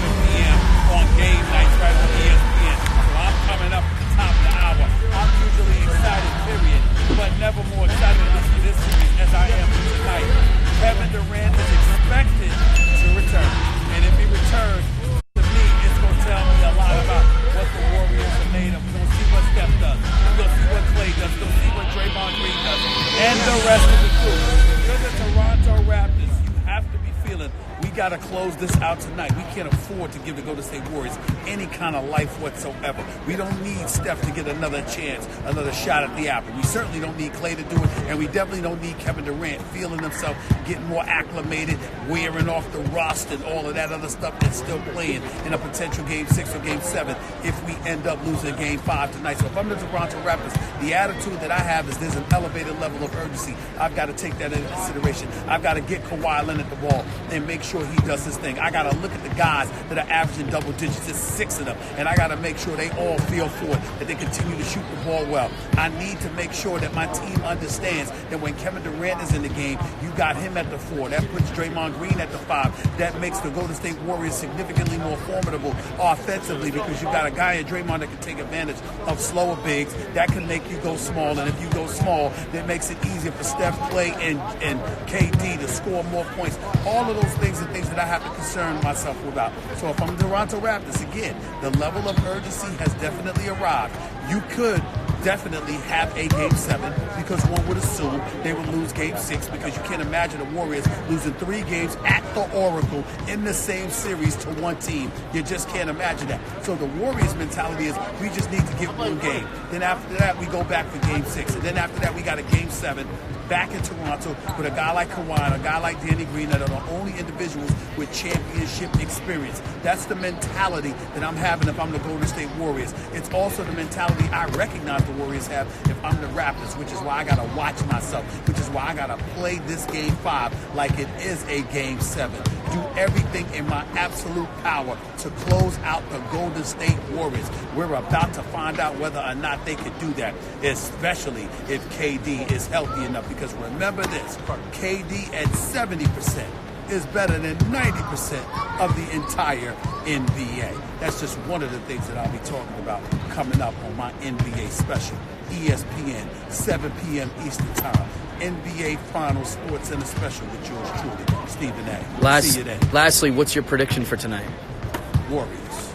p.m. on game nights right on ESPN. So I'm coming up at the top of the hour. I'm usually excited, period, but never more excited at least for this series as I am for tonight. Kevin Durant is expected to return. And if he returns, to me, it's going to tell me a lot about what the Warriors are made of. We're going to see what Steph does. We're going to see what Clay does. We're going to see what Draymond Green does. And the rest of the crew. If you're the Toronto Raptors, you have to be feeling we got to close this out tonight. We can't afford to give the Golden State Warriors any kind of life whatsoever. We don't need Steph to get another chance, another shot at the apple. We certainly don't need Clay to do it, and we definitely don't need Kevin Durant feeling himself getting more acclimated, wearing off the rust and all of that other stuff that's still playing in a potential Game 6 or Game 7 if we end up losing Game 5 tonight. So if I'm the Toronto Raptors, the attitude that I have is there's an elevated level of urgency. I've got to take that into consideration. I've got to get Kawhi Leonard the ball and make sure he does his thing. I got to look at the guys that are averaging double digits. There's 6 of them. And I got to make sure they all feel for it, that they continue to shoot the ball well. I need to make sure that my team understands that when Kevin Durant is in the game, you got him at the 4. That puts Draymond Green at the 5. That makes the Golden State Warriors significantly more formidable offensively because you got a guy at Draymond that can take advantage of slower bigs. That can make you go small. And if you go small, that makes it easier for Steph, Clay, and KD to score more points. All of those things are things that I have to concern myself about. So if I'm the Toronto Raptors, again, the level of urgency has definitely arrived. You could definitely have a Game 7 because one would assume they would lose Game 6 because you can't imagine the Warriors losing 3 games at the Oracle in the same series to one team. You just can't imagine that. So the Warriors' mentality is we just need to get one game. Then after that, we go back for Game 6. And then after that, we got a Game 7 back in Toronto with a guy like Kawhi and a guy like Danny Green that are the only individuals with championship experience. That's the mentality that I'm having if I'm the Golden State Warriors. It's also the mentality I recognize the Warriors have if I'm the Raptors, which is why I got to watch myself, which is why I got to play this Game 5 like it is a Game 7. Do everything in my absolute power to close out the Golden State Warriors. We're about to find out whether or not they can do that, especially if KD is healthy enough. Because remember this, KD at 70% is better than 90% of the entire NBA. That's just one of the things that I'll be talking about coming up on my NBA special. ESPN, 7 p.m. Eastern Time. NBA Finals Sports Center special with yours truly, Stephen A. See you then. Lastly, what's your prediction for tonight? Warriors.